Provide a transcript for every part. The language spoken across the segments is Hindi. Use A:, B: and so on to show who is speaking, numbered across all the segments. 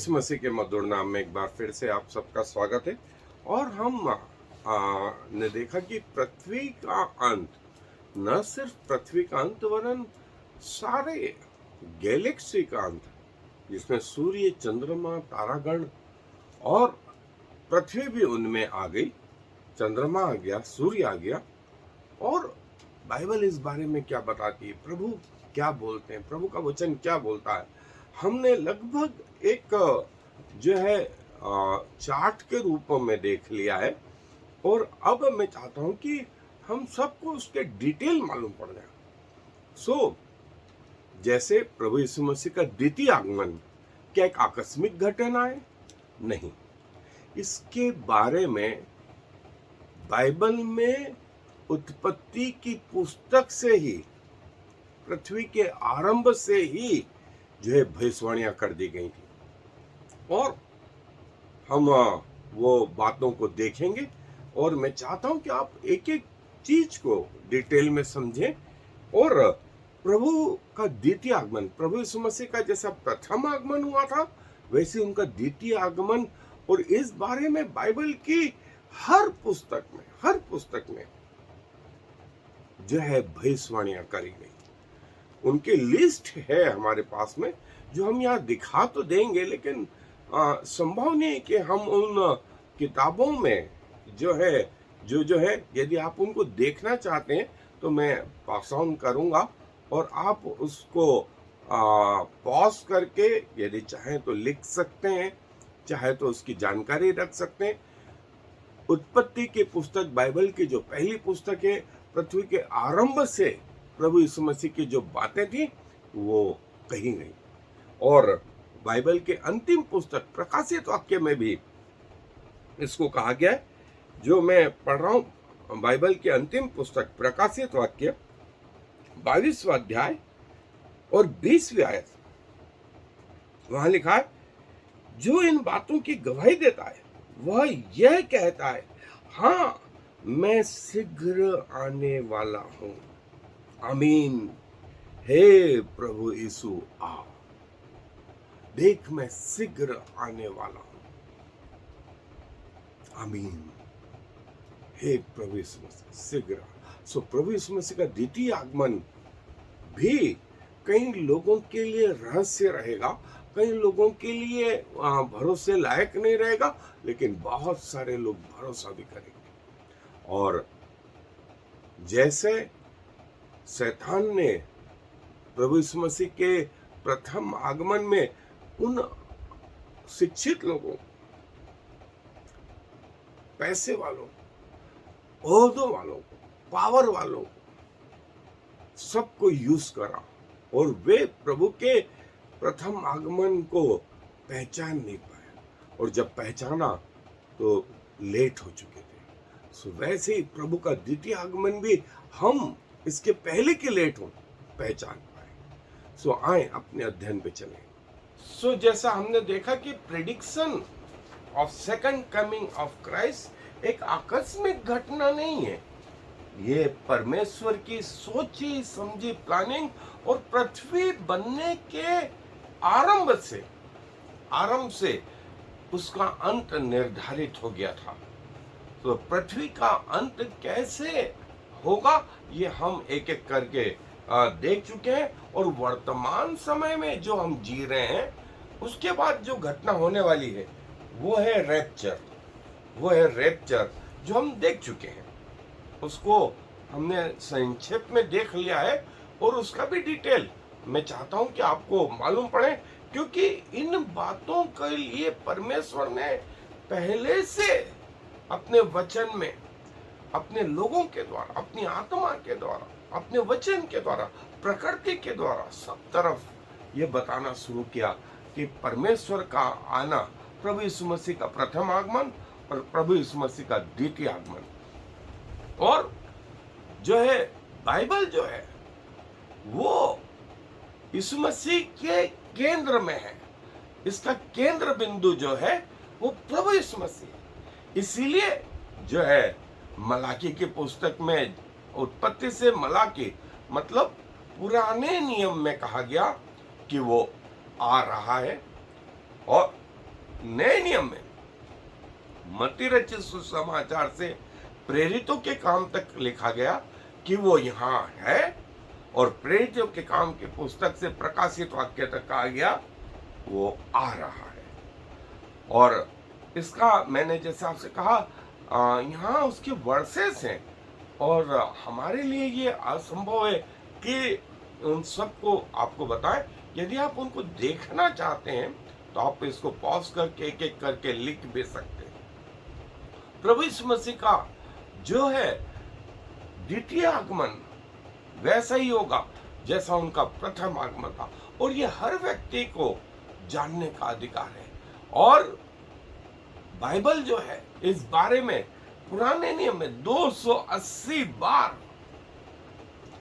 A: यीशु मसीह के मधुर नाम में एक बार फिर से आप सबका स्वागत है। और हम ने देखा कि पृथ्वी का अंत, न सिर्फ पृथ्वी का अंत वरन सारे गैलेक्सी का अंत, जिसमें सूर्य, चंद्रमा, तारागण और पृथ्वी भी उनमें आ गई। चंद्रमा आ गया, सूर्य आ गया। और बाइबल इस बारे में क्या बताती है, प्रभु क्या बोलते हैं, प्रभु का वचन क्या बोलता है, हमने लगभग एक जो है चार्ट के रूप में देख लिया है। और अब मैं चाहता हूं कि हम सबको उसके डिटेल मालूम पड़ जाए। जैसे प्रभु यीशु मसीह का द्वितीय आगमन क्या एक आकस्मिक घटना है? नहीं, इसके बारे में बाइबल में उत्पत्ति की पुस्तक से ही, पृथ्वी के आरंभ से ही जो है भविष्यवाणियां कर दी गई थी। और हम वो बातों को देखेंगे और मैं चाहता हूं कि आप एक एक चीज को डिटेल में समझें। और प्रभु का द्वितीय आगमन, प्रभु यीशु मसीह का जैसा प्रथम आगमन हुआ था वैसे उनका द्वितीय आगमन, और इस बारे में बाइबल की हर पुस्तक में जो है भविष्यवाणियां करी गई। उनकी लिस्ट है हमारे पास में, जो हम यहाँ दिखा तो देंगे, लेकिन संभव नहीं कि हम उन किताबों में जो है यदि आप उनको देखना चाहते हैं तो मैं पास ऑन करूँगा और आप उसको पॉज करके यदि चाहें तो लिख सकते हैं, चाहे तो उसकी जानकारी रख सकते हैं। उत्पत्ति की पुस्तक, बाइबल की जो पहली पुस्तक है, पृथ्वी के आरंभ से प्रभु यीशु मसीह की जो बातें थी वो कही गई। और बाइबल के अंतिम पुस्तक प्रकाशित वाक्य में भी इसको कहा गया है, जो मैं पढ़ रहा हूं। बाइबल के अंतिम पुस्तक प्रकाशित वाक्य 22वां अध्याय और 20वीं आयत, वहां लिखा है, जो इन बातों की गवाही देता है वह यह कहता है, हाँ, मैं शीघ्र आने वाला हूं। आमीन। हे प्रभु यीशु आ, देख मैं शीघ्र आने वाला हूं। आमीन। हे प्रभु यीशु मसीह शीघ्र। प्रभु यीशु मसीह का द्वितीय आगमन भी कई लोगों के लिए रहस्य रहेगा, कई लोगों के लिए भरोसे लायक नहीं रहेगा, लेकिन बहुत सारे लोग भरोसा भी करेंगे। और जैसे शैतान ने प्रभु यीशु मसीह के प्रथम आगमन में उन शिक्षित लोगों, पैसे वालों, ओहदों वालों, पावर वालों, सबको यूज करा और वे प्रभु के प्रथम आगमन को पहचान नहीं पाए, और जब पहचाना तो लेट हो चुके थे। वैसे ही प्रभु का द्वितीय आगमन भी हम इसके पहले के लेट हो पहचान पाए। आए अपने अध्ययन पे चलें। जैसा हमने देखा कि prediction of second coming of Christ एक आकस्मिक घटना नहीं है, ये परमेश्वर की सोची समझी प्लानिंग और पृथ्वी बनने के आरंभ से उसका अंत निर्धारित हो गया था। तो पृथ्वी का अंत कैसे होगा ये हम एक एक करके देख चुके हैं। और वर्तमान समय में जो हम जी रहे हैं, उसके बाद जो घटना होने वाली है वो है रैप्चर, जो हम देख चुके हैं। उसको हमने संक्षेप में देख लिया है और उसका भी डिटेल मैं चाहता हूं कि आपको मालूम पड़े, क्योंकि इन बातों के लिए परमेश्वर ने पहले से अपने वचन में, अपने लोगों के द्वारा, अपनी आत्मा के द्वारा, अपने वचन के द्वारा, प्रकृति के द्वारा सब तरफ ये बताना शुरू किया कि परमेश्वर का आना, प्रभु यीशु मसीह का प्रथम आगमन और प्रभु यीशु मसीह का द्वितीय आगमन। और जो है बाइबल जो है वो यीशु मसीह के केंद्र में है। इसका केंद्र बिंदु जो है वो प्रभु यीशु मसीह। इसीलिए जो है मलाकी की पुस्तक में, उत्पत्ति से मलाकी मतलब पुराने नियम में कहा गया कि वो आ रहा है, और नए नियम में मत्ती रचित सुसमाचार से प्रेरितों के काम तक लिखा गया कि वो यहाँ है, और प्रेरितों के काम की पुस्तक से प्रकाशित वाक्य तक कहा गया वो आ रहा है। और इसका मैंने जैसे आपसे कहा यहाँ उसके वर्सेस हैं, और हमारे लिए ये असंभव है कि उन सबको आपको बताएं। यदि आप उनको देखना चाहते हैं तो आप इसको पॉज करके एक एक करके लिख भी सकते हैं। प्रभु यीशु मसीह का जो है द्वितीय आगमन वैसा ही होगा जैसा उनका प्रथम आगमन था, और ये हर व्यक्ति को जानने का अधिकार है। और बाइबल जो है इस बारे में पुराने नियम में 280 बार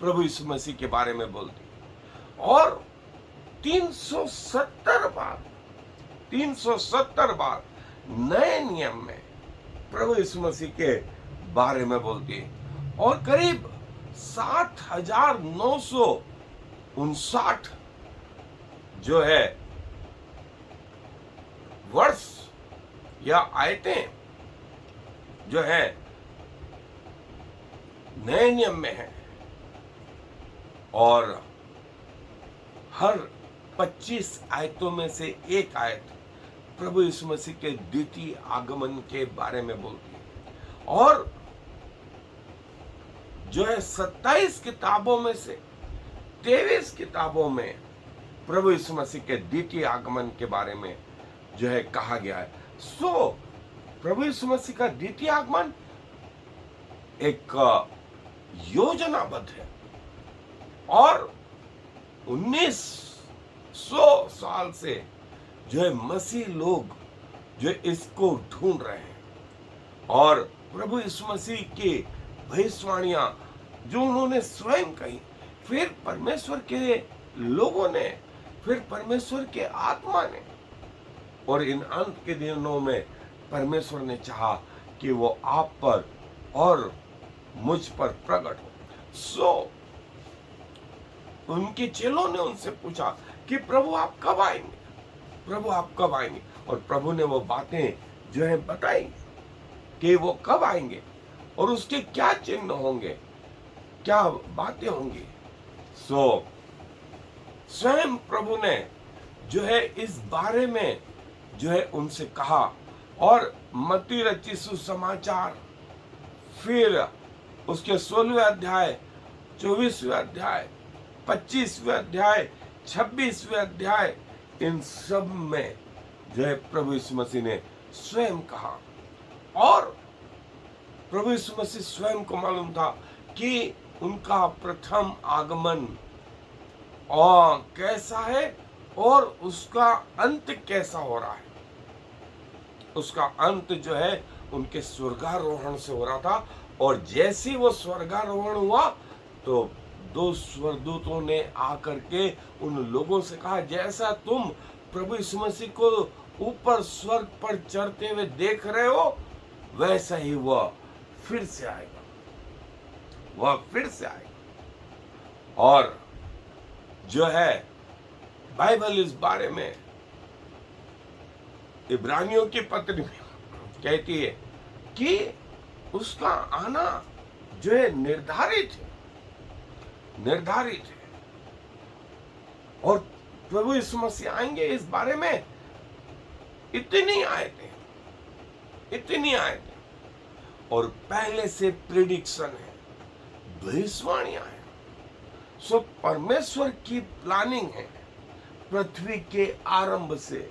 A: प्रभु यीशु मसीह के बारे में बोलती, और 370 बार नए नियम में प्रभु यीशु मसीह के बारे में बोलती है, और करीब 7,959 जो है वर्ष या आयतें जो है नए नियम में है, और हर 25 आयतों में से एक आयत प्रभु यीशु मसीह के द्वितीय आगमन के बारे में बोलती है। और जो है 27 किताबों में से 23 किताबों में प्रभु यीशु मसीह के द्वितीय आगमन के बारे में जो है कहा गया है। सो प्रभु यीशु मसीह का द्वितीय आगमन एक योजनाबद्ध है, और 1900 साल से जो है मसीह लोग जो इसको ढूंढ रहे हैं, और प्रभु यीशु मसीह की भविष्यवाणियां जो उन्होंने स्वयं कही, फिर परमेश्वर के लोगों ने, फिर परमेश्वर के आत्मा ने, और इन अंत के दिनों में परमेश्वर ने चाहा कि वो आप पर और मुझ पर प्रकट हो। सो उनके चेलों ने उनसे पूछा कि प्रभु आप कब आएंगे, प्रभु आप कब आएंगे, और प्रभु ने वो बातें जो है बताई कि वो कब आएंगे और उसके क्या चिन्ह होंगे, क्या बातें होंगी। सो स्वयं प्रभु ने जो है इस बारे में जो है उनसे कहा, और मत्ती रचित सुसमाचार, फिर उसके 16वें अध्याय, 24वें अध्याय, 25वें अध्याय, 26वें अध्याय, इन सब में जो है प्रभु यीशु मसीह ने स्वयं कहा। और प्रभु यीशु मसीह स्वयं को मालूम था कि उनका प्रथम आगमन और कैसा है और उसका अंत कैसा हो रहा है। उसका अंत जो है उनके स्वर्गारोहण से हो रहा था, और जैसे ही वो स्वर्गारोहण हुआ तो 2 स्वर्गदूतों ने आकर के उन लोगों से कहा, जैसा तुम प्रभु यीशु मसीह को ऊपर स्वर्ग पर चढ़ते हुए देख रहे हो, वैसा ही वह फिर से आएगा, वह फिर से आएगा। और जो है बाइबल इस बारे में इब्रानियों की पत्री में कहती है कि उसका आना जो है निर्धारित है, निर्धारित है। और प्रभु यीशु मसीह आएंगे इस बारे में इतनी आयतें, इतनी आयतें, और पहले से प्रेडिक्शन है, भविष्यवाणियां हैं। सो परमेश्वर की प्लानिंग है पृथ्वी के आरंभ से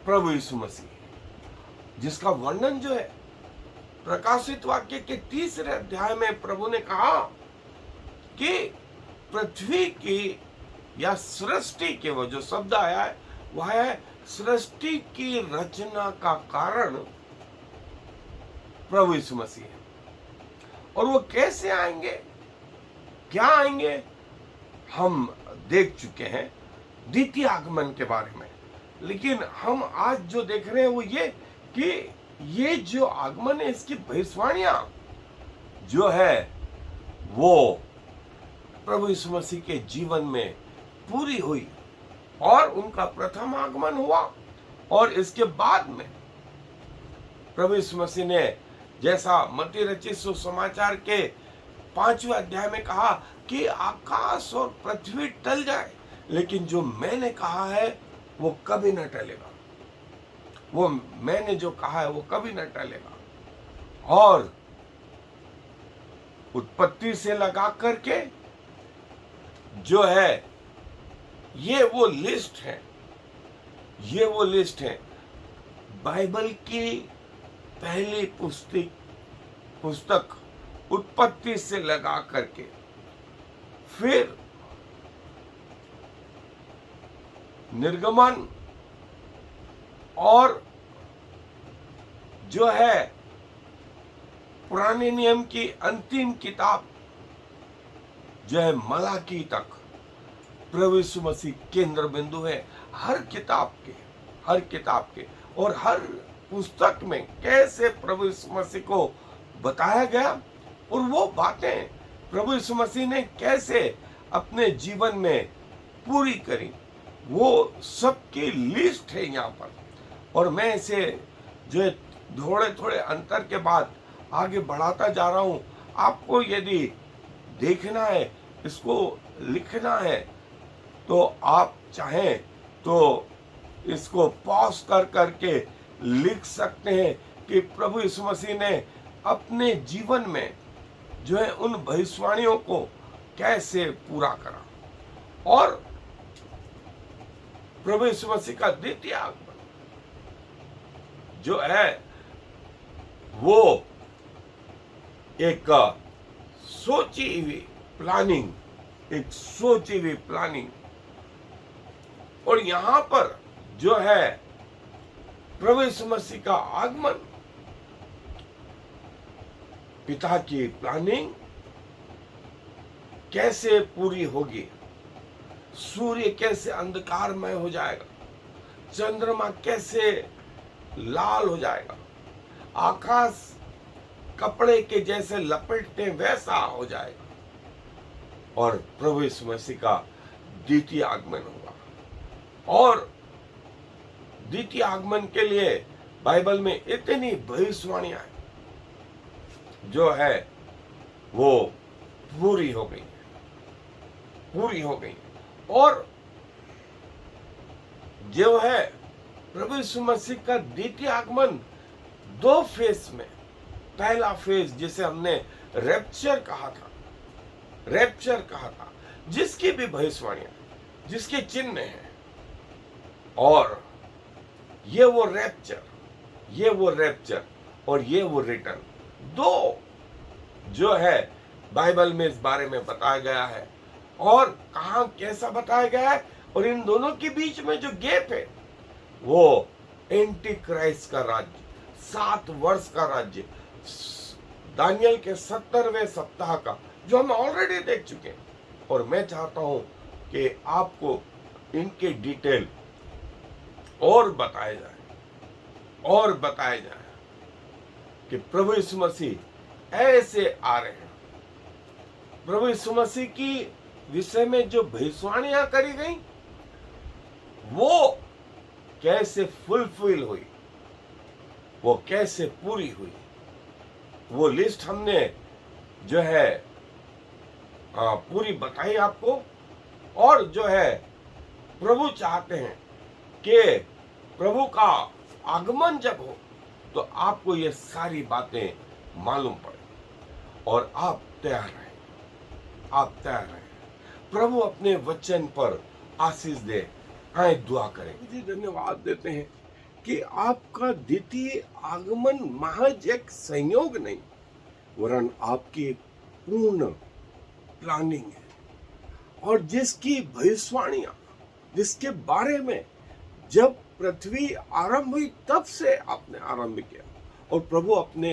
A: प्रभु यीशु मसीह, जिसका वर्णन जो है प्रकाशित वाक्य के 3 अध्याय में प्रभु ने कहा कि पृथ्वी की या सृष्टि के, वो जो शब्द आया है वह है सृष्टि की रचना का कारण प्रभु यीशु मसीह है। और वो कैसे आएंगे, क्या आएंगे, हम देख चुके हैं द्वितीय आगमन के बारे में। लेकिन हम आज जो देख रहे हैं वो ये कि ये जो आगमन है इसकी भविष्यवाणियां जो है वो प्रभु यीशु मसीह के जीवन में पूरी हुई, और उनका प्रथम आगमन हुआ, और इसके बाद में प्रभु यीशु मसीह ने जैसा मत्ती रचित सुसमाचार के 5वें अध्याय में कहा कि आकाश और पृथ्वी टल जाए, लेकिन जो मैंने कहा है वो कभी न टलेगा। वो मैंने जो कहा है वो कभी न टलेगा। और उत्पत्ति से लगा करके जो है ये वो लिस्ट है, ये वो लिस्ट है बाइबल की पहली पुस्तक उत्पत्ति से लगा करके फिर निर्गमन और जो है पुराने नियम की अंतिम किताब जो है मलाकी तक प्रभु यीशु मसीह केंद्र बिंदु है हर किताब के और हर पुस्तक में कैसे प्रभु यीशु मसीह को बताया गया और वो बातें प्रभु यीशु मसीह ने कैसे अपने जीवन में पूरी करी, वो सबकी लिस्ट है यहाँ पर। और मैं इसे जो है थोड़े थोड़े अंतर के बाद आगे बढ़ाता जा रहा हूँ। आपको यदि देखना है, इसको लिखना है, तो आप चाहें तो इसको पॉज कर करके लिख सकते हैं कि प्रभु यीशु मसीह ने अपने जीवन में जो है उन भविष्यवाणियों को कैसे पूरा करा। और प्रभु यीशु मसीह का द्वितीय आगमन जो है वो एक सोची हुई प्लानिंग, और यहां पर जो है प्रभु यीशु मसीह का आगमन पिता की प्लानिंग कैसे पूरी होगी। सूर्य कैसे अंधकारमय हो जाएगा, चंद्रमा कैसे लाल हो जाएगा, आकाश कपड़े के जैसे लपेटते वैसा हो जाएगा, और प्रभु यीशु मसीह का द्वितीय आगमन होगा। और द्वितीय आगमन के लिए बाइबल में इतनी भविष्यवाणियां हैं जो है वो पूरी हो गई। और जो है प्रभु यीशु मसीह का द्वितीय आगमन 2 फेज में, पहला फेज जिसे हमने रैप्चर कहा था, जिसकी भी भविष्यवाणियां, जिसके चिन्ह हैं, और ये वो रैप्चर और ये वो रिटर्न, 2 जो है बाइबल में इस बारे में बताया गया है। और कहां कैसा बताया गया है, और इन दोनों के बीच में जो गैप है वो एंटी क्राइस्ट का राज्य, 7 वर्ष का राज्य, दानियल के 70वें सप्ताह का, जो हम ऑलरेडी देख चुके हैं। और मैं चाहता हूं कि आपको इनके डिटेल और बताया जाए कि प्रभु यीशु मसीह ऐसे आ रहे हैं। प्रभु यीशु मसीह की विषय में जो भविष्यवाणियां करी गई वो कैसे फुलफिल हुई, वो कैसे पूरी हुई, वो लिस्ट हमने जो है पूरी बताई आपको। और जो है प्रभु चाहते हैं कि प्रभु का आगमन जब हो तो आपको ये सारी बातें मालूम पड़े और आप तैयार रहें। प्रभु अपने वचन पर आशीष दे। आए दुआ करें। जी धन्यवाद देते हैं कि आपका द्वितीय आगमन महज एक संयोग नहीं, वरन आपकी पूर्ण प्लानिंग है, और जिसकी भविष्यवाणियां, जिसके बारे में जब पृथ्वी आरंभ हुई तब से आपने आरंभ किया, और प्रभु अपने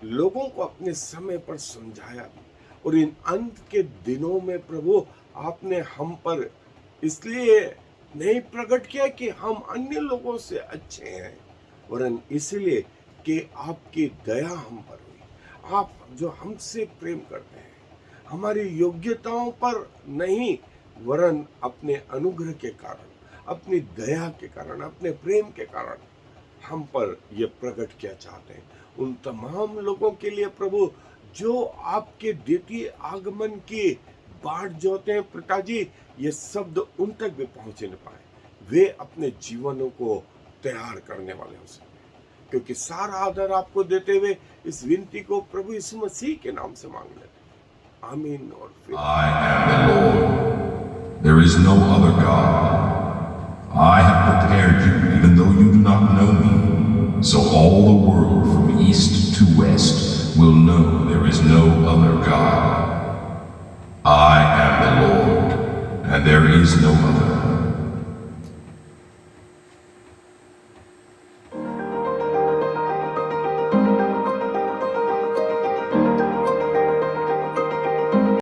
A: लोगों को अपने समय पर समझाया भी। और इन अंत के दिनों में प्रभु आपने हम पर इसलिए नहीं प्रकट किया कि हम अन्य लोगों से अच्छे हैं, वरन इसलिए कि आपकी दया हम पर हुई। आप जो हमसे प्रेम करते हैं, हमारी योग्यताओं पर नहीं, वरन अपने अनुग्रह के कारण, अपनी दया के कारण, अपने प्रेम के कारण हम पर ये प्रकट किया चाहते हैं। उन तमाम लोगों के लिए प्रभु जो आपके द्वितीय आगमन की बाट जोते हैं पिताजी, ये शब्द उन तक भी पहुंच न पाए, वे अपने जीवनों को तैयार करने वाले हो सके। क्योंकि सारा आदर आपको देते हुए इस विनती को प्रभु यीशु मसीह के नाम से मांग लेते हैं, आमीन। और फिर
B: I am the Lord. There is no other God. I have prepared you even though you do not know me. So all the world from east to west will know there is no other God. I am the Lord, and there is no other.